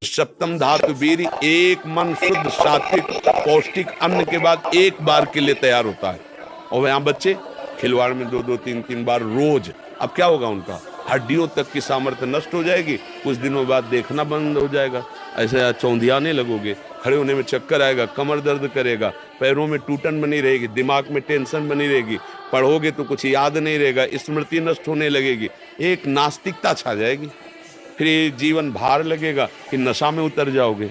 सप्तम धातु वीर, एक मन शुद्ध सात्विक पौष्टिक अन्न के बाद एक बार के लिए तैयार होता है। और यहाँ बच्चे खिलवाड़ में 2-2 3-3 बार रोज। अब क्या होगा, उनका हड्डियों तक की सामर्थ्य नष्ट हो जाएगी, कुछ दिनों बाद देखना बंद हो जाएगा, ऐसे चौंधियाने लगोगे, खड़े होने में चक्कर आएगा, कमर दर्द करेगा, पैरों में टूटन बनी रहेगी, दिमाग में टेंशन बनी रहेगी, पढ़ोगे तो कुछ याद नहीं रहेगा, स्मृति नष्ट होने लगेगी, एक नास्तिकता छा जाएगी, फिर जीवन भार लगेगा, फिर नशा में उतर जाओगे,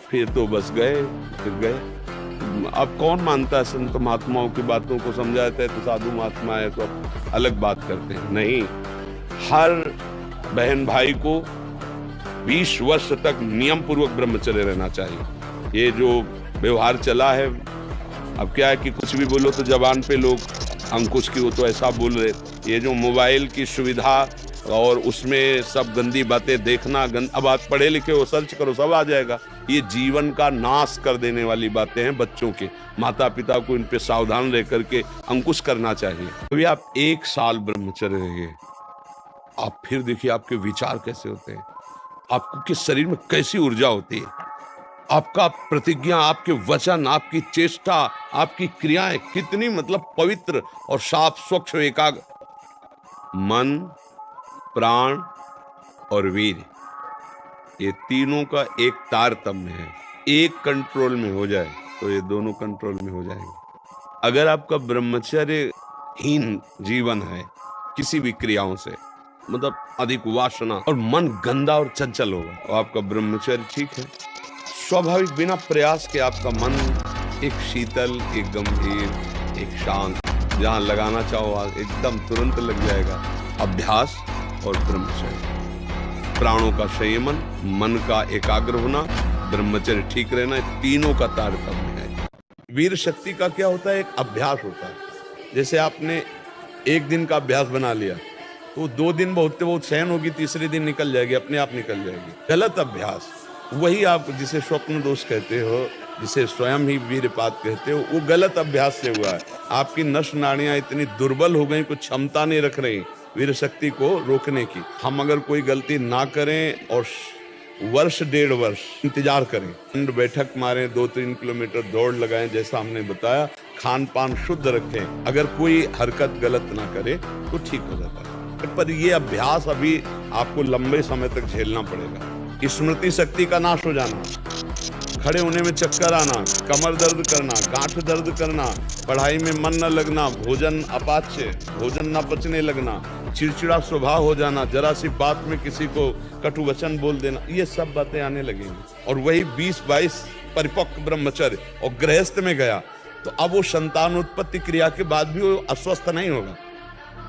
फिर तो बस गए, फिर गए। अब कौन मानता है संत महात्माओं की बातों को? समझाते हैं तो साधु महात्मा है तो अलग बात करते हैं। नहीं, हर बहन भाई को 20 वर्ष तक नियम पूर्वक ब्रह्मचर्य रहना चाहिए। ये जो व्यवहार चला है, अब क्या है कि कुछ भी बोलो तो जबान पे लोग अंकुश की वो तो ऐसा बोल रहे, ये जो मोबाइल की सुविधा और उसमें सब गंदी बातें देखना, अब आप पढ़े लिखे हो, सर्च करो, सब आ जाएगा। ये जीवन का नाश कर देने वाली बातें हैं बच्चों के। माता पिता को इन पे सावधान रह करके अंकुश करना चाहिए। अभी आप 1 साल ब्रह्मचर्य रहिए, आप फिर देखिए आपके विचार कैसे होते हैं, आपको के शरीर में कैसी ऊर्जा होती है, आपका प्रतिज्ञा, आपके वचन, आपकी चेष्टा, आपकी क्रियाएं कितनी मतलब पवित्र और साफ स्वच्छ एकाग्र। मन, प्राण और वीर, ये तीनों का एक तारतम्य है। एक कंट्रोल में हो जाए तो ये दोनों कंट्रोल में हो जाएंगे। अगर आपका ब्रह्मचर्यहीन जीवन है किसी भी क्रियाओं से, मतलब अधिक वासना और मन गंदा और चंचल होगा, और आपका ब्रह्मचर्य ठीक है, स्वाभाविक बिना प्रयास के आपका मन एक शीतल, एक गंभीर, एक शांत, जहां लगाना चाहो एकदम तुरंत लग जाएगा। अभ्यास और ब्रह्मचर्य, प्राणों का संयमन, मन का एकाग्र होना, ब्रह्मचर्य ठीक रहना, तीनों का तारतम्य है। वीर शक्ति का क्या होता है? एक अभ्यास होता है। जैसे आपने एक दिन का अभ्यास बना लिया तो 2 दिन बहुत सहन होगी, तीसरे दिन निकल जाएगी, अपने आप निकल जाएगी। गलत अभ्यास, वही आप जिसे स्वप्न दोष कहते हो, जिसे स्वयं ही वीरपात कहते हो, वो गलत अभ्यास से हुआ है। आपकी नस नाड़ियां इतनी दुर्बल हो गई, कुछ क्षमता नहीं रख रही वीर शक्ति को रोकने की। हम अगर कोई गलती ना करें और वर्ष 1.5 वर्ष इंतजार करें, दंड बैठक मारें, 2-3 किलोमीटर दौड़ लगाएं, जैसा हमने बताया, खान पान शुद्ध रखें, अगर कोई हरकत गलत ना करे तो ठीक हो जाता है। पर ये अभ्यास अभी आपको लंबे समय तक झेलना पड़ेगा। स्मृति शक्ति का नाश हो जाना, खड़े होने में चक्कर आना, कमर दर्द करना, गांठ दर्द करना, पढ़ाई में मन न लगना, भोजन अपाच्य, भोजन न पचने लगना, चिड़चिड़ा स्वभाव हो जाना, जरा सी बात में किसी को कटु वचन बोल देना, ये सब बातें आने लगेंगी। और वही 20-22 परिपक्व ब्रह्मचर्य और गृहस्थ में गया तो अब वो संतान उत्पत्ति क्रिया के बाद भी वो अस्वस्थ नहीं होगा,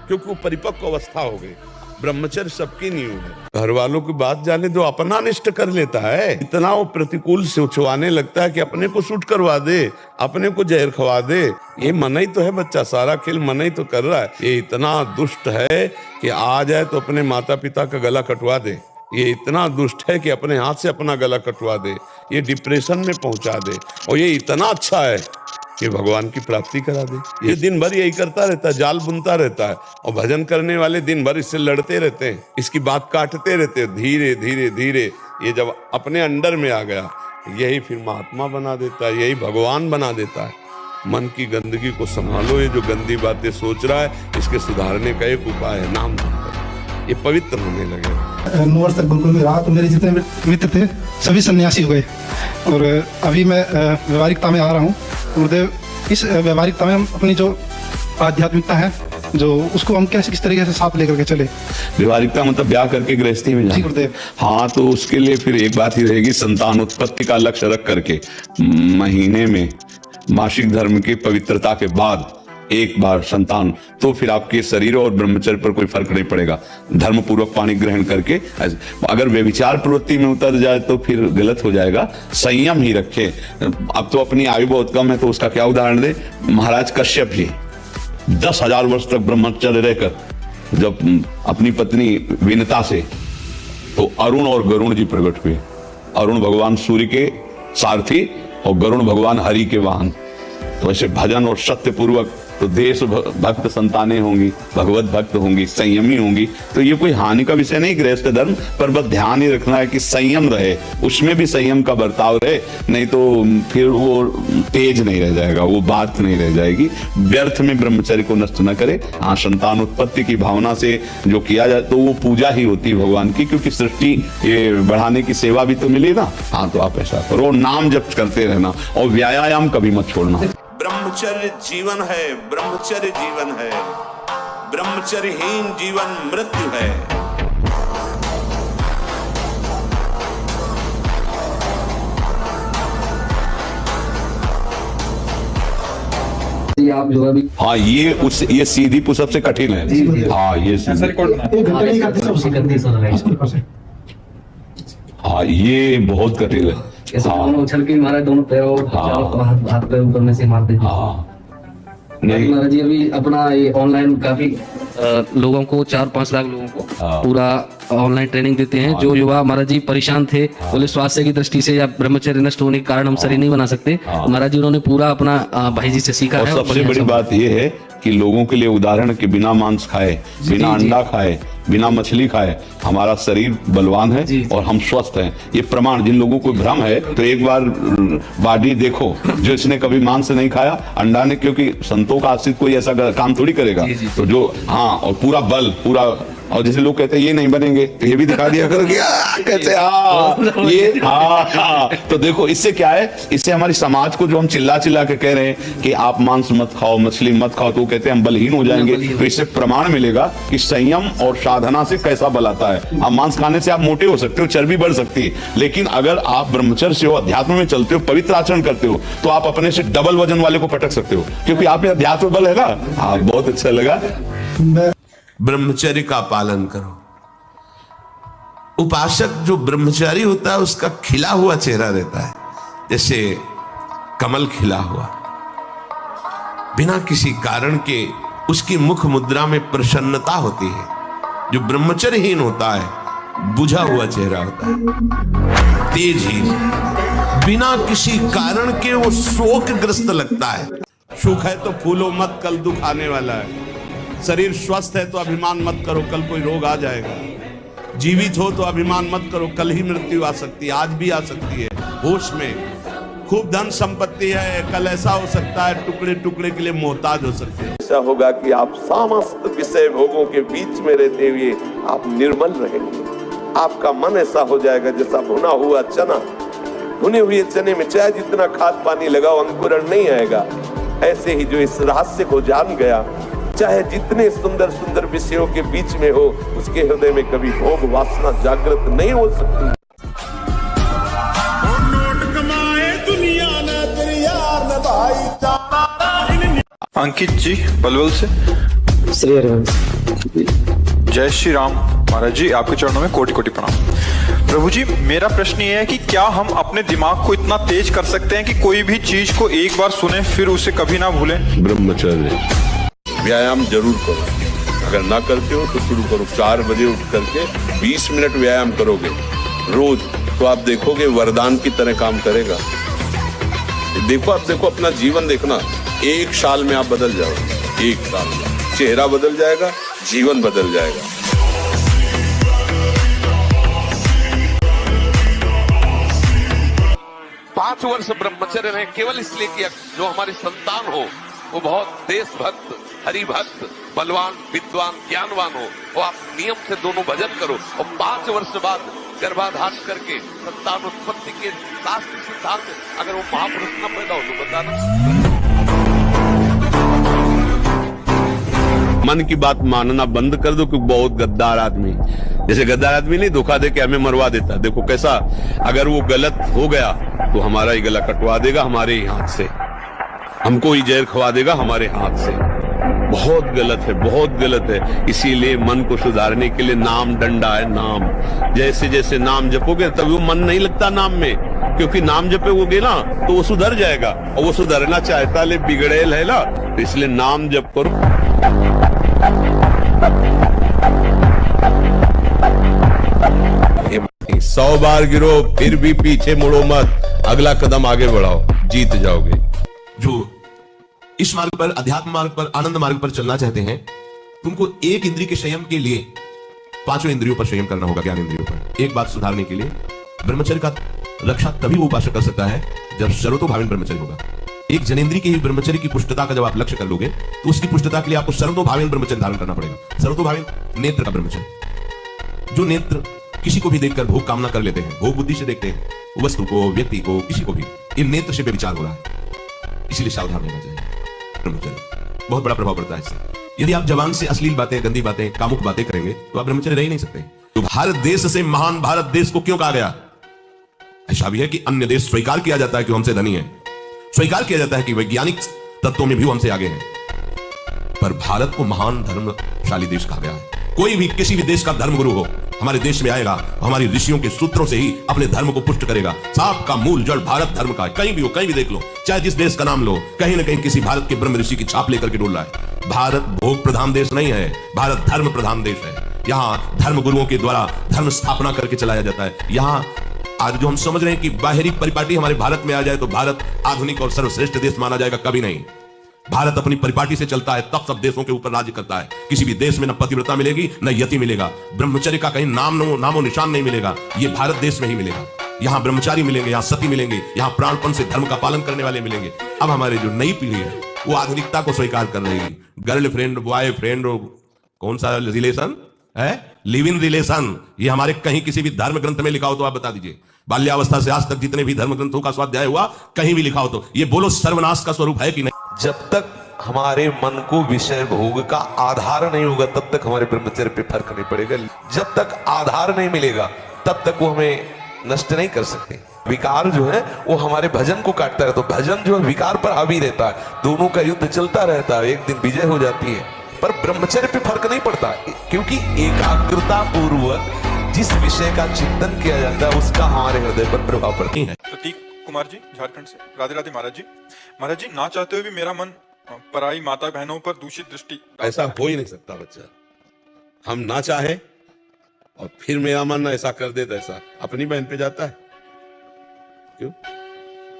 क्योंकि वो परिपक्व अवस्था हो गई। ब्रह्मचर्य सबकी नींव है। घर वालों की बात जाने दो, अपना अनिष्ट कर लेता है, इतना वो प्रतिकूल से उछवाने लगता है कि अपने को शूट करवा दे, अपने को जहर खवा दे। ये मन ही तो है, बच्चा सारा खेल मन ही तो कर रहा है। ये इतना दुष्ट है कि आ जाए तो अपने माता पिता का गला कटवा दे, ये इतना दुष्ट है कि अपने हाथ से अपना गला कटवा दे, ये डिप्रेशन में पहुंचा दे, और ये इतना अच्छा है कि भगवान की प्राप्ति करा दे। ये दिन भर यही करता रहता है, जाल बुनता रहता है, और भजन करने वाले दिन भर इससे लड़ते रहते हैं, इसकी बात काटते रहते हैं। धीरे धीरे धीरे ये जब अपने अंडर में आ गया, यही फिर महात्मा बना देता है, यही भगवान बना देता है। मन की गंदगी को संभालो, ये जो गंदी बातें सोच रहा है इसके सुधारने का एक उपाय है, नाम धरकर ये पवित्र होने लगे। 9 वर्ष तक गुरुकुल में रहा, तो मेरे जितने मित्र थे सभी सन्यासी हो गए, और अभी मैं व्यवहारिकता में आ रहा हूँ। गुरुदेव, इस व्यवहारिकता में हम अपनी जो आध्यात्मिकता है, जो उसको हम कैसे किस तरीके से साथ लेकर के चले? व्यवहारिकता मतलब ब्याह करके गृहस्थी में जी गुरुदेव। हाँ, तो उसके लिए फिर एक बात ही रहेगी, संतान उत्पत्ति का लक्ष्य रख करके महीने में मासिक धर्म की पवित्रता के बाद एक बार संतान, तो फिर आपके शरीर और ब्रह्मचर्य पर कोई फर्क नहीं पड़ेगा। धर्म पूर्वक पानी ग्रहण करके, अगर व्यभिचार प्रवृत्ति में उतर जाए तो फिर गलत हो जाएगा। संयम ही रखे। अब तो अपनी आयु बहुत कम है, तो उसका क्या उदाहरण दे? महाराज कश्यप जी 10,000 वर्ष तक ब्रह्मचर्य रहकर जब अपनी पत्नी विनता से, तो अरुण और गरुण जी प्रकट हुए। अरुण भगवान सूर्य के सारथी और गरुण भगवान हरि के वाहन। तो ऐसे भजन और सत्य पूर्वक तो देश भक्त संतानें होंगी, भगवत भक्त होंगी, संयमी होंगी, तो ये कोई हानि का विषय नहीं गृहस्थ धर्म, पर बस ध्यान ही रखना है कि संयम रहे, उसमें भी संयम का बर्ताव रहे, नहीं तो फिर वो तेज नहीं रह जाएगा, वो बात नहीं रह जाएगी। व्यर्थ में ब्रह्मचर्य को नष्ट न करे। हाँ, संतान उत्पत्ति की भावना से जो किया जाए तो वो पूजा ही होती है भगवान की, क्योंकि सृष्टि ये बढ़ाने की सेवा भी तो मिली ना। हाँ, तो आप ऐसा करो, नाम जप करते रहना और व्यायाम कभी मत छोड़ना। ब्रह्मचर्य जीवन है, ब्रह्मचर्य जीवन है, ब्रह्मचर्यहीन जीवन मृत्यु है। आप जो अभी हाँ, ये सीधी पुशअप से कठिन है। हाँ, ये हाँ, ये बहुत कठिन है। दोनों उछल के मारा, दोनों पैरों हाथ पैर ऊपर में से मारते। हाँ, नहीं महाराज जी अभी अपना ये ऑनलाइन काफी लोगों को 4-5 लाख लोगों को पूरा ऑनलाइन ट्रेनिंग देते हैं। जो युवा महाराज जी परेशान थे, बोले स्वास्थ्य की दृष्टि से या ब्रह्मचर्य नष्ट होने के कारण हम शरीर नहीं बना सकते, महाराज जी उन्होंने पूरा अपना भाई जी से सीखा और है। सबसे बड़ी बात यह है कि लोगों के लिए उदाहरण के बिना मांस खाए, बिना अंडा खाए, बिना मछली खाए हमारा शरीर बलवान है और हम स्वस्थ हैं। ये प्रमाण, जिन लोगों को भ्रम है तो एक बार बॉडी देखो, जो इसने कभी मांस नहीं खाया, अंडा ने, क्योंकि संतों का आश्रित कोई ऐसा काम थोड़ी करेगा। तो जो हाँ, और पूरा बल पूरा, और जैसे लोग कहते हैं ये नहीं बनेंगे, तो ये भी दिखा दिया करो कि कैसे ये तो देखो इससे क्या है, इससे हमारी समाज को जो हम चिल्ला चिल्ला के कह रहे हैं कि आप मांस मत खाओ, मछली मत खाओ, तो कहते हैं हम बलहीन हो जाएंगे। तो इससे प्रमाण मिलेगा कि संयम और साधना से कैसा बल आता है। आप मांस खाने से आप मोटे हो सकते हो, चर्बी बढ़ सकती है, लेकिन अगर आप ब्रह्मचर्य से हो, अध्यात्म में चलते हो, पवित्र आचरण करते हो, तो आप अपने से डबल वजन वाले को पटक सकते हो, क्योंकि आप में अध्यात्म बल है ना। हाँ, बहुत अच्छा लगा। ब्रह्मचर्य का पालन करो। उपासक जो ब्रह्मचारी होता है उसका खिला हुआ चेहरा रहता है, जैसे कमल खिला हुआ, बिना किसी कारण के उसकी मुख मुद्रा में प्रसन्नता होती है। जो ब्रह्मचर्यहीन होता है बुझा हुआ चेहरा होता है, तेजहीन, बिना किसी कारण के वो शोकग्रस्त लगता है। सुख है तो फूलो मत, कल दुख आने वाला है। शरीर स्वस्थ है तो अभिमान मत करो, कल कोई रोग आ जाएगा। जीवित हो तो अभिमान मत करो, कल ही मृत्यु आ सकती है, आज भी आ सकती है। होश में खूब धन संपत्ति है, कल ऐसा हो सकता है टुकड़े टुकड़े के लिए मोहताज हो सकते हैं। ऐसा होगा कि आप समस्त विषय भोगों के बीच में रहते हुए आप निर्मल रहेंगे। आपका मन ऐसा हो जाएगा जैसा भुना हुआ चना, भुने हुए चने में चाहे जितना खाद पानी लगाओ अंकुरण नहीं आएगा। ऐसे ही जो इस रहस्य को जान गया, चाहे जितने सुंदर सुंदर विषयों के बीच में हो, उसके हृदय में कभी भोग वासना जागृत नहीं हो सकती। अंकित जी पलवल से। श्री हरिवंश। जय श्री राम। महाराज जी आपके चरणों में कोटि कोटि प्रणाम। प्रभु जी मेरा प्रश्न ये है कि क्या हम अपने दिमाग को इतना तेज कर सकते हैं कि कोई भी चीज को एक बार सुने फिर उसे कभी ना भूलें? ब्रह्मचर्य व्यायाम जरूर करो, अगर ना करते हो तो शुरू करो। 4 बजे उठ करके 20 मिनट व्यायाम करोगे रोज, तो आप देखोगे वरदान की तरह काम करेगा। देखो, आप देखो, अपना जीवन देखना, 1 साल में आप बदल जाओगे। 1 साल में चेहरा बदल जाएगा, जीवन बदल जाएगा। पांच वर्ष ब्रह्मचर्य ने केवल इसलिए किया जो हमारी संतान हो वो बहुत देशभक्त, हरिभक्त, बलवान, विद्वान, ज्ञानवान हो। वो आप नियम से दोनों भजन करो और 5 वर्ष बाद गर्भाधान करके संतान उत्पत्ति के शास्त्र सिद्धांत अगर वो महापुरुष न पैदा हो तो बताना। मन की बात मानना बंद कर दो, क्योंकि बहुत गद्दार आदमी, जैसे गद्दार आदमी नहीं धोखा दे के हमें मरवा देता। देखो कैसा, अगर वो गलत हो गया तो हमारा ही गला कटवा देगा हमारे ही हाथ से, हमको ही जहर खवा देगा हमारे हाथ से। बहुत गलत है, बहुत गलत है। इसीलिए मन को सुधारने के लिए नाम डंडा है। नाम जैसे जैसे नाम जपोगे तभी वो मन नहीं लगता नाम में, क्योंकि नाम जपोगे ना तो वो सुधर जाएगा, और वो सुधरना चाहता है बिगड़ेल है ना, तो इसलिए नाम जप करो। 100 बार गिरो फिर भी पीछे मुड़ो मत, अगला कदम आगे बढ़ाओ, जीत जाओगे। जो इस मार्ग पर, अध्यात्म मार्ग पर, आनंद मार्ग पर चलना चाहते हैं, तुमको एक इंद्रिय के संयम के लिए 5 इंद्रियों पर संयम करना होगा, ज्ञान इंद्रियों पर। एक बात सुधारने के लिए ब्रह्मचर्य का रक्षा तभी वो उपासक कर सकता है जब सर्वतोभावेन ब्रह्मचर्य होगा। एक जनेंद्रिय के ही ब्रह्मचर्य की पुष्टता का जब आप लक्ष्य कर लोगे तो उसकी पुष्टता के लिए आपको सर्वतोभावेन ब्रह्मचर्य धारण करना पड़ेगा। सर्वतोभावेन नेत्र का ब्रह्मचर्य, जो नेत्र किसी को भी देखकर भोग कामना कर लेते हैं, भोग बुद्धि से देखते हैं वस्तु को, व्यक्ति को, किसी को भी, इन नेत्र से व्यभिचार हो रहा है, इसलिए सावधान रहना चाहिए। ब्रह्मचर्य बहुत बड़ा प्रभाव पड़ता है इससे। यदि आप जबान से अश्लील बातें, गंदी बातें, कामुक बातें करेंगे तो आप ब्रह्मचर्य रह ही नहीं सकते। तो भारत देश से महान भारत देश को क्यों कहा गया? ऐसा भी है कि अन्य देश स्वीकार किया जाता है कि हमसे धनी है, स्वीकार किया जाता है कि वैज्ञानिक तत्वों में भी हमसे आगे हैं, पर भारत को महान धर्मशाली देश कहा गया है। कोई भी किसी भी देश का धर्मगुरु हो हमारे देश में आएगा, हमारी ऋषियों के सूत्रों से ही अपने धर्म को पुष्ट करेगा। साप का मूल जड़ भारत धर्म का है। कहीं भी हो, कहीं भी देख लो, चाहे जिस देश का नाम लो, कहीं ना कहीं किसी भारत के ब्रह्म ऋषि की छाप लेकर के डोल रहा है। भारत भोग प्रधान देश नहीं है, भारत धर्म प्रधान देश है। यहाँ धर्म गुरुओं के द्वारा धर्म स्थापना करके चलाया जाता है। यहाँ आज जो हम समझ रहे हैं कि बाहरी परिपाटी हमारे भारत में आ जाए तो भारत आधुनिक और सर्वश्रेष्ठ देश माना जाएगा, कभी नहीं। भारत अपनी परिपाटी से चलता है, तब सब देशों के ऊपर राज्य करता है। किसी भी देश में न पतिव्रता मिलेगी न यति मिलेगा, ब्रह्मचर्य का कहीं नामो निशान नहीं मिलेगा। ये भारत देश में ही मिलेगा। यहाँ ब्रह्मचारी मिलेंगे, यहाँ सती मिलेंगे, यहाँ प्राणपण से धर्म का पालन करने वाले मिलेंगे। अब हमारे जो नई पीढ़ी है वो आधुनिकता को स्वीकार कर रही है। गर्लफ्रेंड, बॉयफ्रेंड, कौन सा रिलेशन है, लिव इन रिलेशन, ये हमारे कहीं किसी भी धर्म ग्रंथ में लिखा हो तो आप बता दीजिए। बाल्यावस्था से आज तक जितने भी धर्म ग्रंथों का स्वाध्याय हुआ कहीं भी लिखा हो तो ये बोलो सर्वनाश का स्वरूप है कि नहीं? जब तक हमारे मन को विषय भोग का आधार नहीं होगा तब तक हमारे ब्रह्मचर्य पे फर्क नहीं पड़ेगा। जब तक आधार नहीं मिलेगा तब तक वो हमें नष्ट नहीं कर सकते। विकार जो है वो हमारे भजन को काटता है, तो भजन जो है विकार पर हावी रहता है, दोनों का युद्ध चलता रहता है, एक दिन विजय हो जाती है। पर ब्रह्मचर्य पे फर्क नहीं पड़ता, क्योंकि एकाग्रता पूर्वक जिस विषय का चिंतन किया जाता है उसका हमारे हृदय पर प्रभाव पड़ती है। प्रतीक कुमार जी झारखंड से, राधे राधे महाराज जी। महाराज जी, ना चाहते हुए भी मेरा मन पराई माता बहनों पर दूषित दृष्टि। ऐसा हो ही नहीं सकता बच्चा। हम ना चाहे और फिर मेरा मन ऐसा कर दे तो ऐसा अपनी बहन पे जाता है क्यों?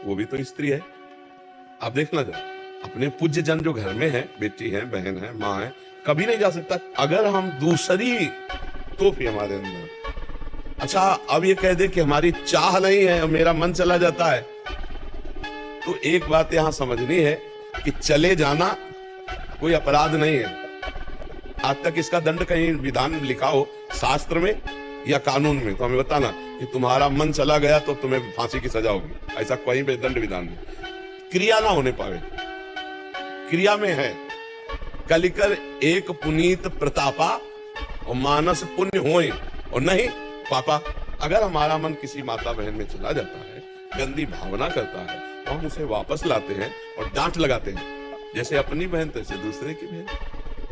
वो भी तो स्त्री है। आप देखना जरा, अपने पूज्य जन जो घर में है, बेटी है, बहन है, माँ है, कभी नहीं जा सकता। अगर हम दूसरी तो फिर हमारे अंदर, अच्छा अब ये कह दे कि हमारी चाह नहीं है और मेरा मन चला जाता है, तो एक बात यहां समझनी है कि चले जाना कोई अपराध नहीं है। आज तक इसका दंड कहीं विधान लिखा हो शास्त्र में या कानून में तो हमें बताना कि तुम्हारा मन चला गया तो तुम्हें फांसी की सजा होगी, ऐसा कोई भी दंड विधान में। क्रिया ना होने पावे, क्रिया में है कलिकर एक पुनीत प्रतापा और मानस पुण्य होए, और नहीं पापा। अगर हमारा मन किसी माता बहन में चला जाता है, गंदी भावना करता है, तो हम उसे वापस लाते हैं और डांट लगाते हैं, जैसे अपनी बहन तैसे दूसरे की बहन।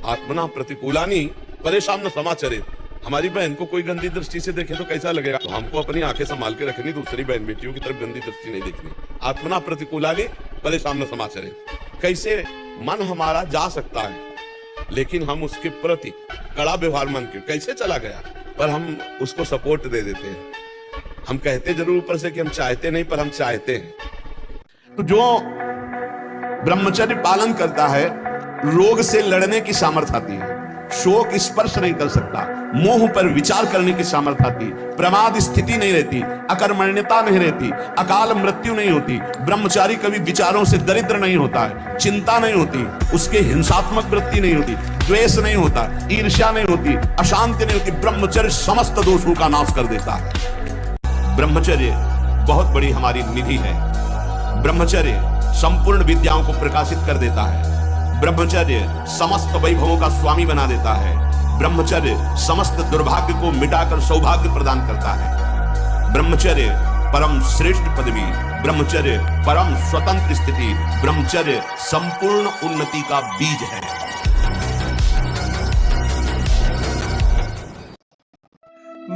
आत्मना प्रतिकूलानी परेशान न समाचरित। हमारी बहन को कोई गंदी दृष्टि से देखे तो कैसा लगेगा? तो हमको अपनी आंखें संभाल के रखनी, दूसरी बहन बेटियों की तरफ गंदी दृष्टि नहीं देखनी। आत्मना प्रतिकूलानी परेशान न समाचरित। कैसे मन हमारा जा सकता है लेकिन हम उसके प्रति कड़ा व्यवहार मन के, कैसे चला गया पर हम उसको सपोर्ट दे देते हैं। हम कहते जरूर ऊपर से कि हम चाहते नहीं, पर हम चाहते हैं। तो जो ब्रह्मचर्य पालन करता है रोग से लड़ने की सामर्थ्य आती है, शोक स्पर्श नहीं कर सकता, मोह पर विचार करने की सामर्थ्य आती, प्रमाद स्थिति नहीं रहती, अकर्मण्यता नहीं रहती, अकाल मृत्यु नहीं होती। ब्रह्मचारी कभी विचारों से दरिद्र नहीं होता है, चिंता नहीं होती, उसके हिंसात्मक वृत्ति नहीं होती, द्वेष नहीं होता, ईर्ष्या नहीं होती, अशांति नहीं होती। ब्रह्मचर्य समस्त दोषों का नाश कर देता है। ब्रह्मचर्य बहुत बड़ी हमारी निधि है। ब्रह्मचर्य संपूर्ण विद्याओं को प्रकाशित कर देता है। ब्रह्मचर्य समस्त वैभवों का स्वामी बना देता है। ब्रह्मचर्य समस्त दुर्भाग्य को मिटाकर सौभाग्य प्रदान करता है। ब्रह्मचर्य परम श्रेष्ठ पदवी, ब्रह्मचर्य परम स्वतंत्र स्थिति, ब्रह्मचर्य संपूर्ण उन्नति का बीज है।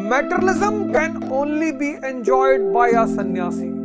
Materialism can only be enjoyed by a sannyasi.